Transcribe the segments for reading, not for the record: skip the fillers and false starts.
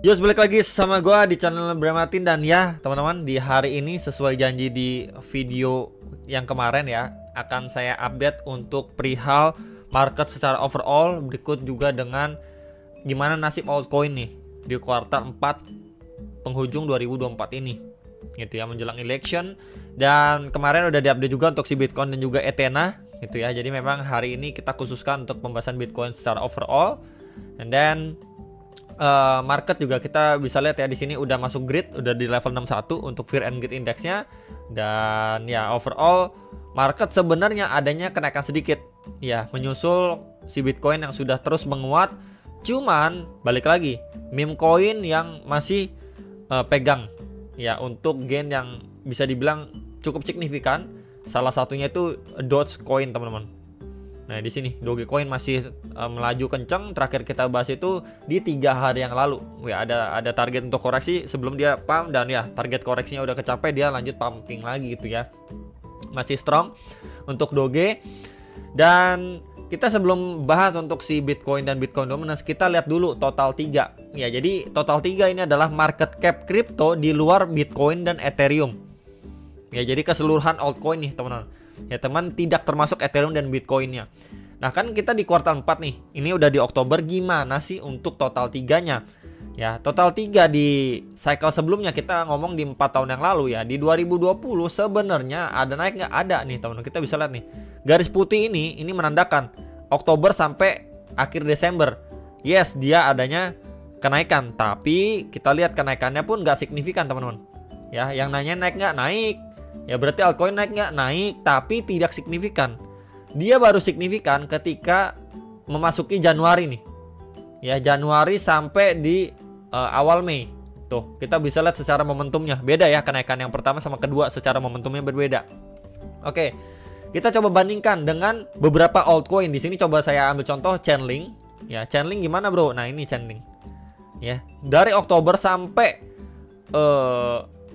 Yos, balik lagi sama gue di channel Bramatin. Dan ya teman-teman, di hari ini sesuai janji di video yang kemarin ya, akan saya update untuk perihal market secara overall. Berikut juga dengan gimana nasib altcoin nih di kuartal 4 penghujung 2024 ini gitu ya, menjelang election. Dan kemarin udah diupdate juga untuk si Bitcoin dan juga Ethena gitu ya. Jadi memang hari ini kita khususkan untuk pembahasan Bitcoin secara overall. And then market juga kita bisa lihat ya, di sini udah masuk grid, udah di level 61 untuk Fear and Greed Indexnya. Dan ya overall market sebenarnya adanya kenaikan sedikit ya, menyusul si Bitcoin yang sudah terus menguat. Cuman balik lagi, meme coin yang masih pegang ya untuk gain yang bisa dibilang cukup signifikan. Salah satunya itu Dogecoin, teman-teman. Nah, di sini Dogecoin masih melaju kencang. Terakhir kita bahas itu di 3 hari yang lalu. Ya, ada target untuk koreksi sebelum dia pump, dan ya target koreksinya udah kecapai, dia lanjut pumping lagi gitu ya. Masih strong untuk Doge. Dan kita sebelum bahas untuk si Bitcoin dan Bitcoin Dominance, kita lihat dulu total 3. Ya, jadi total 3 ini adalah market cap kripto di luar Bitcoin dan Ethereum. Ya, jadi keseluruhan altcoin nih, teman-teman. Ya teman, tidak termasuk Ethereum dan Bitcoinnya. Nah kan kita di kuartal 4 nih, ini udah di Oktober. Gimana sih untuk total 3-nya? Ya total 3 di cycle sebelumnya kita ngomong di 4 tahun yang lalu ya. Di 2020 sebenarnya ada naik nggak? Ada nih teman-teman, kita bisa lihat nih. Garis putih ini menandakan Oktober sampai akhir Desember. Yes, dia adanya kenaikan. Tapi kita lihat kenaikannya pun nggak signifikan, teman-teman. Ya, yang nanya naik nggak? Naik. Ya berarti altcoin naik nggak? Naik, tapi tidak signifikan. Dia baru signifikan ketika memasuki Januari nih. Ya Januari sampai di awal Mei. Tuh kita bisa lihat secara momentumnya beda ya, kenaikan yang pertama sama kedua secara momentumnya berbeda. Oke, kita coba bandingkan dengan beberapa altcoin. Di sini coba saya ambil contoh Chainlink. Ya Chainlink gimana bro? Nah ini Chainlink. Ya dari Oktober sampai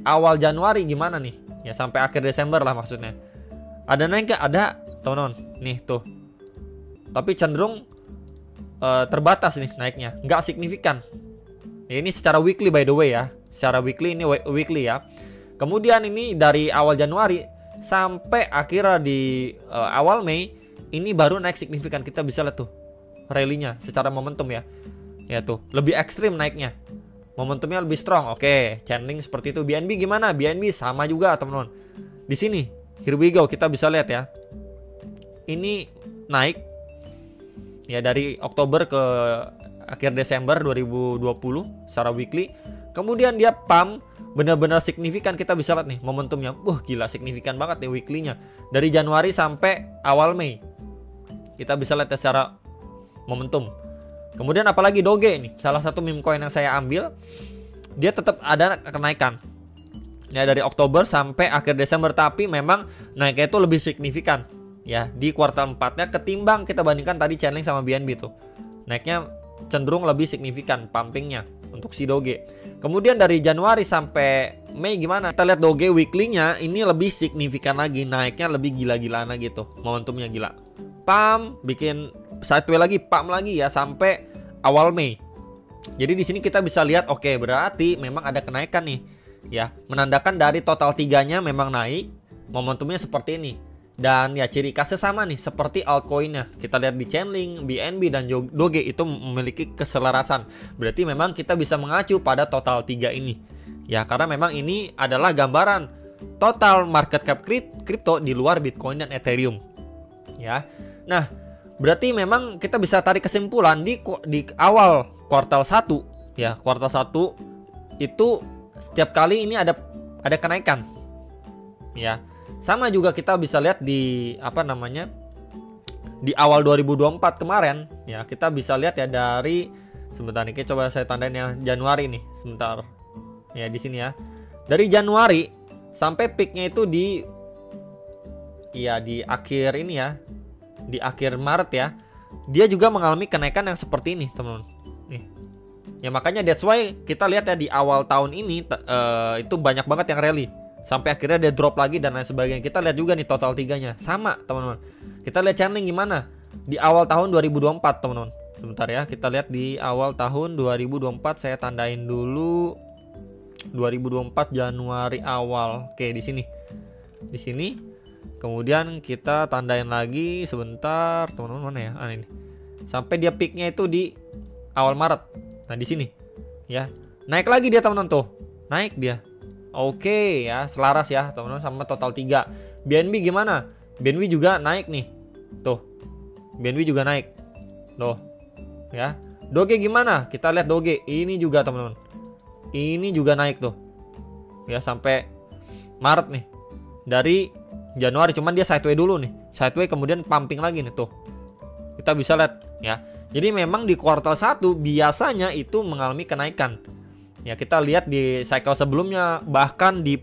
awal Januari gimana nih? Ya sampai akhir Desember lah maksudnya. Ada naik gak? Ada, teman-teman. Nih tuh. Tapi cenderung terbatas nih naiknya, nggak signifikan. Ya, ini secara weekly by the way ya. Secara weekly, ini weekly ya. Kemudian ini dari awal Januari sampai akhirnya di awal Mei, ini baru naik signifikan. Kita bisa lihat tuh rally-nya secara momentum ya. Ya tuh, lebih ekstrim naiknya. Momentumnya lebih strong. Oke, Chainlink seperti itu. BNB gimana? BNB sama juga, teman-teman. Di sini, here we go, kita bisa lihat ya. Ini naik ya dari Oktober ke akhir Desember 2020 secara weekly. Kemudian dia pump benar-benar signifikan. Kita bisa lihat nih momentumnya. Gila signifikan banget nih weekly-nya. Dari Januari sampai awal Mei. Kita bisa lihat secara momentum. Kemudian apalagi Doge ini, salah satu meme coin yang saya ambil, dia tetap ada kenaikan. Ya dari Oktober sampai akhir Desember, tapi memang naiknya itu lebih signifikan ya di kuartal 4-nya ketimbang kita bandingkan tadi Chainlink sama BNB tuh. Naiknya cenderung lebih signifikan pumpingnya untuk si Doge. Kemudian dari Januari sampai Mei gimana? Kita lihat Doge weekly-nya ini lebih signifikan lagi, naiknya lebih gila-gilaan lagi tuh. Momentumnya gila. Pump, bikin sideway lagi, pump lagi ya sampai awal Mei. Jadi di sini kita bisa lihat, oke, berarti memang ada kenaikan nih. Ya, menandakan dari total 3-nya memang naik, momentumnya seperti ini. Dan ya ciri khasnya sama nih seperti altcoinnya. Kita lihat di Chainlink, BNB dan Doge itu memiliki keselarasan. Berarti memang kita bisa mengacu pada total 3 ini. Ya, karena memang ini adalah gambaran total market cap kripto di luar Bitcoin dan Ethereum. Ya. Nah, berarti memang kita bisa tarik kesimpulan di awal kuartal 1 ya, kuartal 1 itu setiap kali ini ada kenaikan. Ya. Sama juga kita bisa lihat di di awal 2024 kemarin ya, kita bisa lihat ya dari sebentar nih, coba saya tandain ya Januari nih, sebentar. Ya di sini ya. Dari Januari sampai peaknya itu di akhir ini ya. Di akhir Maret ya, dia juga mengalami kenaikan yang seperti ini, teman-teman. Nih. Ya makanya that's why kita lihat ya di awal tahun ini itu banyak banget yang rally. Sampai akhirnya dia drop lagi dan lain sebagainya. Kita lihat juga nih total 3-nya. Sama, teman-teman. Kita lihat Chainlink gimana? Di awal tahun 2024, teman-teman. Sebentar ya, kita lihat di awal tahun 2024, saya tandain dulu 2024 Januari awal. Oke, di sini. Di sini. Kemudian kita tandain lagi sebentar, teman-teman, mana ya? Ini. Sampai dia peaknya itu di awal Maret. Nah, di sini. Ya. Naik lagi dia, teman-teman, tuh. Naik dia. Oke, ya, selaras ya, teman-teman, sama total 3. BNB gimana? BNB juga naik nih. Tuh. BNB juga naik. Tuh. Ya. Doge gimana? Kita lihat Doge. Ini juga, teman-teman. Ini juga naik tuh. Ya, sampai Maret nih. Dari Januari, cuman dia sideway dulu nih. Sideway kemudian pumping lagi nih tuh. Kita bisa lihat ya. Jadi memang di kuartal 1 biasanya itu mengalami kenaikan. Ya, kita lihat di cycle sebelumnya, bahkan di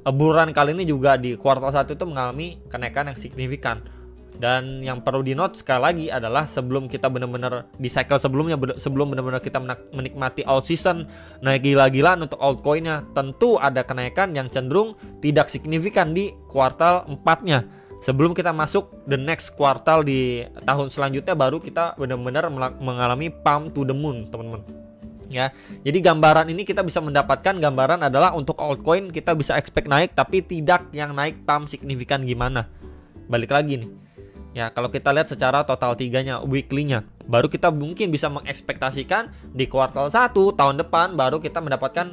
bulan kali ini juga di kuartal 1 itu mengalami kenaikan yang signifikan. Dan yang perlu di note sekali lagi adalah sebelum kita benar-benar di cycle sebelumnya, sebelum benar-benar kita menikmati all season naik gila-gilaan untuk altcoinnya, tentu ada kenaikan yang cenderung tidak signifikan di kuartal 4-nya. Sebelum kita masuk the next kuartal di tahun selanjutnya, baru kita benar-benar mengalami pump to the moon, teman-teman. Ya, jadi gambaran ini kita bisa mendapatkan gambaran adalah untuk altcoin kita bisa expect naik, tapi tidak yang naik pump signifikan gimana. Balik lagi nih. Ya, kalau kita lihat secara total 3-nya, weekly-nya, baru kita mungkin bisa mengekspektasikan di kuartal 1 tahun depan baru kita mendapatkan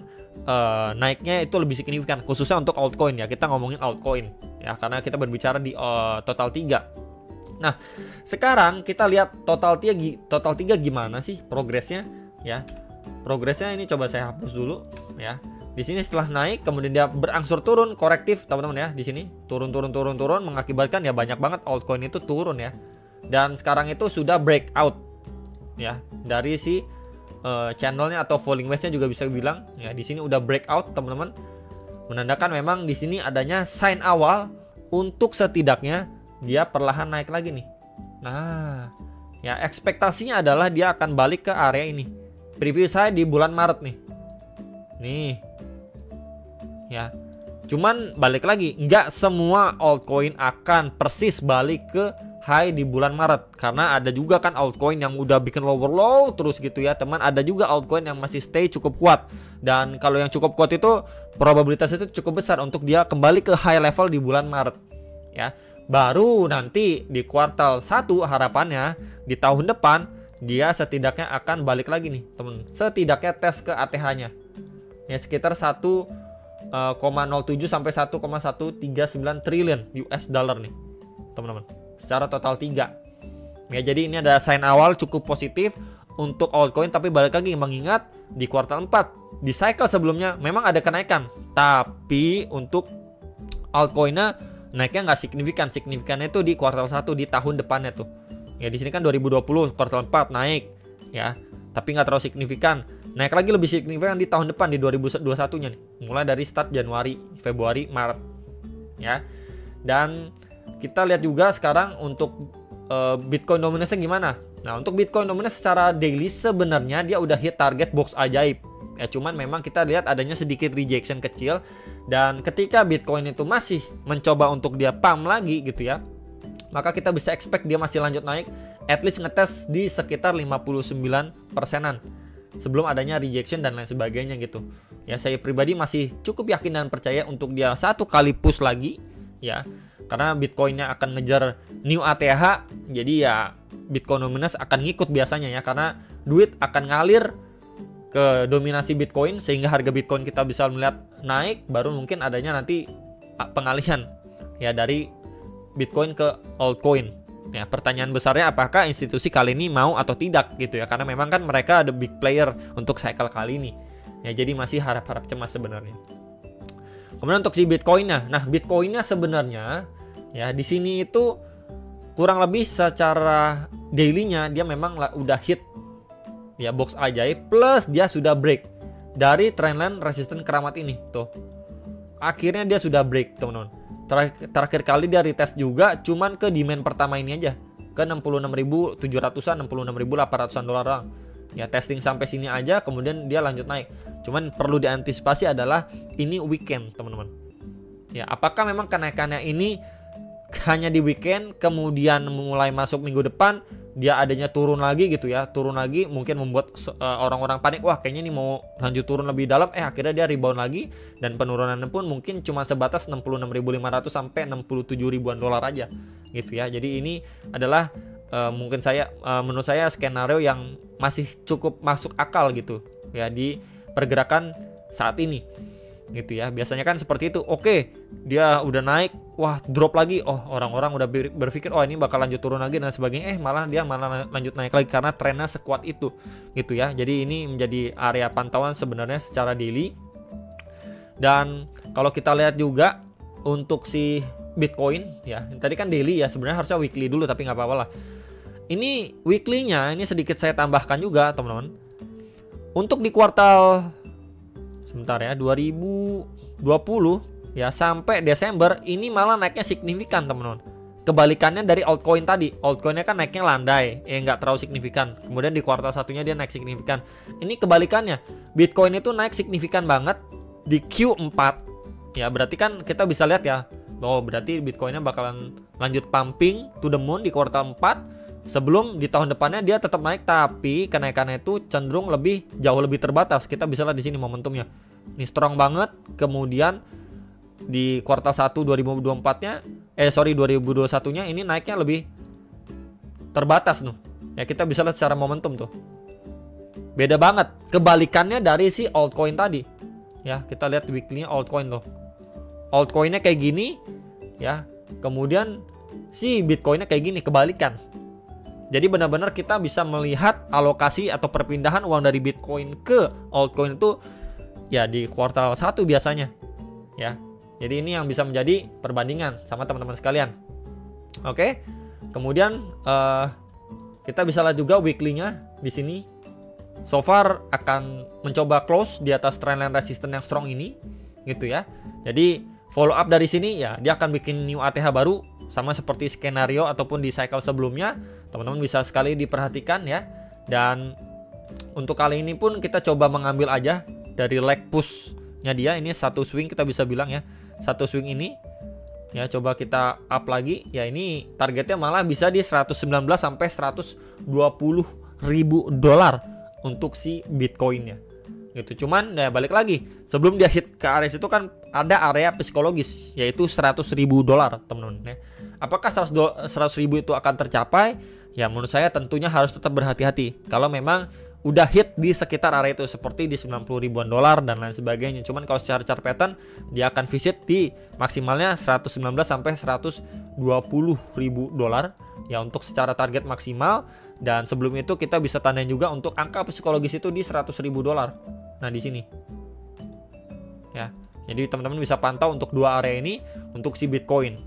naiknya itu lebih signifikan, khususnya untuk altcoin ya. Kita ngomongin altcoin ya, karena kita berbicara di total 3. Nah, sekarang kita lihat total 3 gimana sih progresnya ya. Progresnya ini coba saya hapus dulu ya. Di sini setelah naik kemudian dia berangsur turun, korektif teman-teman ya. Di sini turun mengakibatkan ya banyak banget altcoin itu turun ya. Dan sekarang itu sudah breakout ya dari si channelnya atau falling wedge-nya juga bisa bilang ya. Di sini udah breakout teman-teman, menandakan memang di sini adanya sign awal untuk setidaknya dia perlahan naik lagi nih. Nah, ya ekspektasinya adalah dia akan balik ke area ini. Preview saya di bulan Maret nih. Nih. Ya. Cuman balik lagi, nggak semua altcoin akan persis balik ke high di bulan Maret, karena ada juga kan altcoin yang udah bikin lower low terus gitu ya, teman. Ada juga altcoin yang masih stay cukup kuat. Dan kalau yang cukup kuat itu probabilitas itu cukup besar untuk dia kembali ke high level di bulan Maret. Ya. Baru nanti di kuartal 1 harapannya di tahun depan dia setidaknya akan balik lagi nih, teman. Setidaknya tes ke ATH-nya. Ya, sekitar 1,07 sampai 1,139 triliun US dollar nih, teman-teman. Secara total 3. Ya, jadi ini ada sign awal cukup positif untuk altcoin, tapi balik lagi mengingat di kuartal 4 di cycle sebelumnya memang ada kenaikan, tapi untuk altcoinnya naiknya nggak signifikan. Signifikannya itu di kuartal 1 di tahun depannya tuh. Ya, di sini kan 2020 kuartal 4 naik ya, tapi nggak terlalu signifikan. Naik lagi lebih signifikan di tahun depan di 2021-nya nih. Mulai dari start Januari, Februari, Maret. Ya. Dan kita lihat juga sekarang untuk Bitcoin dominance gimana. Nah, untuk Bitcoin dominance secara daily sebenarnya dia udah hit target box ajaib. Ya, cuman memang kita lihat adanya sedikit rejection kecil, dan ketika Bitcoin itu masih mencoba untuk dia pump lagi gitu ya, maka kita bisa expect dia masih lanjut naik, at least ngetes di sekitar 59%-an sebelum adanya rejection dan lain sebagainya gitu. Ya, saya pribadi masih cukup yakin dan percaya untuk dia satu kali push lagi ya, karena Bitcoinnya akan ngejar new ATH. Jadi ya Bitcoin dominance akan ngikut biasanya ya, karena duit akan ngalir ke dominasi Bitcoin sehingga harga Bitcoin kita bisa melihat naik, baru mungkin adanya nanti pengalihan ya dari Bitcoin ke altcoin. Ya, pertanyaan besarnya apakah institusi kali ini mau atau tidak gitu ya, karena memang kan mereka ada big player untuk cycle kali ini. Ya, jadi masih harap-harap cemas sebenarnya. Kemudian untuk si Bitcoinnya, nah Bitcoinnya sebenarnya ya di sini itu kurang lebih secara dailynya dia memang udah hit ya box ajaib, plus dia sudah break dari trendline resisten keramat ini tuh. Akhirnya dia sudah break teman-teman. Terakhir kali dia retest juga cuman ke demand pertama ini aja, ke 66.700-an, 66.800-an dolar. Ya, testing sampai sini aja kemudian dia lanjut naik. Cuman perlu diantisipasi adalah ini weekend, teman-teman. Ya, apakah memang kenaikannya ini hanya di weekend kemudian mulai masuk minggu depan dia adanya turun lagi gitu ya, turun lagi mungkin membuat orang-orang panik, wah kayaknya ini mau lanjut turun lebih dalam, akhirnya dia rebound lagi, dan penurunannya pun mungkin cuma sebatas 66.500 sampai 67 ribuan dolar aja gitu ya. Jadi ini adalah menurut saya skenario yang masih cukup masuk akal gitu ya di pergerakan saat ini gitu ya. Biasanya kan seperti itu, oke dia udah naik, wah drop lagi, oh orang-orang udah berpikir oh ini bakal lanjut turun lagi dan sebagainya, malah lanjut naik lagi karena trennya sekuat itu gitu ya. Jadi ini menjadi area pantauan sebenarnya secara daily. Dan kalau kita lihat juga untuk si Bitcoin ya, tadi kan daily ya, sebenarnya harusnya weekly dulu tapi nggak apa-apa lah. Ini weekly-nya ini sedikit saya tambahkan juga teman-teman. Untuk di kuartal sebentar ya 2020 ya sampai Desember ini malah naiknya signifikan teman-teman. Kebalikannya dari altcoin tadi, altcoinnya kan naiknya landai, nggak terlalu signifikan. Kemudian di kuartal satunya dia naik signifikan. Ini kebalikannya, Bitcoin itu naik signifikan banget di Q4 ya. Berarti kan kita bisa lihat ya, oh berarti Bitcoinnya bakalan lanjut pumping to the moon di kuartal 4. Sebelum di tahun depannya dia tetap naik, tapi kenaikannya itu cenderung jauh lebih terbatas. Kita bisa lihat di sini momentumnya. Ini strong banget. Kemudian di kuartal 1 2024-nya 2021-nya ini naiknya lebih terbatas tuh. Ya kita bisa lihat secara momentum tuh. Beda banget. Kebalikannya dari si altcoin tadi. Ya, kita lihat weekly-nya altcoin tuh. Altcoin-nya kayak gini ya. Kemudian si Bitcoin-nya kayak gini, kebalikan. Jadi benar-benar kita bisa melihat alokasi atau perpindahan uang dari Bitcoin ke altcoin itu ya di kuartal 1 biasanya ya. Jadi ini yang bisa menjadi perbandingan sama teman-teman sekalian. Oke. Kemudian kita bisa lihat juga weekly-nya di sini. So far akan mencoba close di atas trendline resistance yang strong ini gitu ya. Jadi follow up dari sini ya, dia akan bikin new ATH baru sama seperti skenario ataupun di cycle sebelumnya. Teman-teman bisa sekali diperhatikan ya. Dan untuk kali ini pun kita coba mengambil aja dari leg push-nya dia. Ini satu swing kita bisa bilang ya. Satu swing ini ya, coba kita up lagi. Ya ini targetnya malah bisa di 119 sampai 120 ribu dolar untuk si Bitcoin-nya. Gitu. Cuman ya balik lagi, sebelum dia hit ke area itu kan ada area psikologis yaitu 100 ribu dolar teman-teman ya. Apakah 100 ribu itu akan tercapai? Ya menurut saya tentunya harus tetap berhati-hati kalau memang udah hit di sekitar area itu, seperti di 90 ribuan dolar dan lain sebagainya. Cuman kalau secara chart pattern dia akan visit di maksimalnya 119 sampai 120 ribu dolar ya untuk secara target maksimal. Dan sebelum itu kita bisa tandain juga untuk angka psikologis itu di 100 ribu dolar. Nah di sini ya. Jadi teman-teman bisa pantau untuk dua area ini untuk si Bitcoin.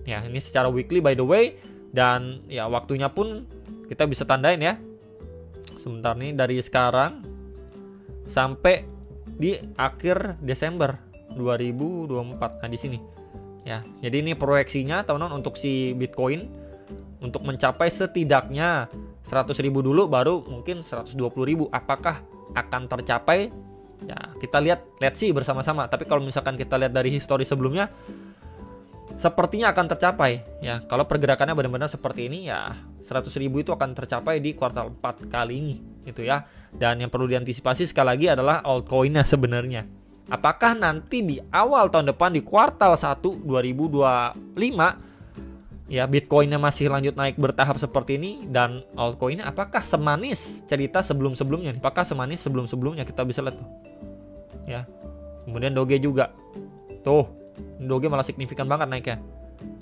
Ya ini secara weekly by the way. Dan ya waktunya pun kita bisa tandain ya. Sebentar nih, dari sekarang sampai di akhir Desember 2024. Nah di sini ya. Jadi ini proyeksinya teman-teman untuk si Bitcoin untuk mencapai setidaknya 100 ribu dulu, baru mungkin 120 ribu. Apakah akan tercapai? Ya kita let's see bersama-sama. Tapi kalau misalkan kita lihat dari histori sebelumnya, sepertinya akan tercapai ya. Kalau pergerakannya benar-benar seperti ini ya, 100 ribu itu akan tercapai di kuartal 4 kali ini gitu ya. Dan yang perlu diantisipasi sekali lagi adalah altcoinnya sebenarnya. Apakah nanti di awal tahun depan di kuartal 1 2025 ya Bitcoinnya masih lanjut naik bertahap seperti ini, dan altcoinnya apakah semanis cerita sebelum-sebelumnya? Apakah semanis sebelum-sebelumnya? Kita bisa lihat tuh ya. Kemudian Doge juga tuh, Doge malah signifikan banget naiknya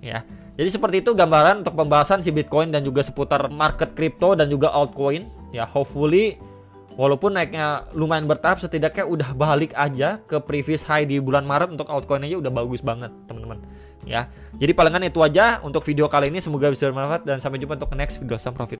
ya. Jadi seperti itu gambaran untuk pembahasan si Bitcoin dan juga seputar market crypto dan juga altcoin ya. Hopefully walaupun naiknya lumayan bertahap, setidaknya udah balik aja ke previous high di bulan Maret. Untuk altcoin aja udah bagus banget teman-teman ya. Jadi palingan itu aja untuk video kali ini, semoga bisa bermanfaat dan sampai jumpa untuk next video. Sam Profit.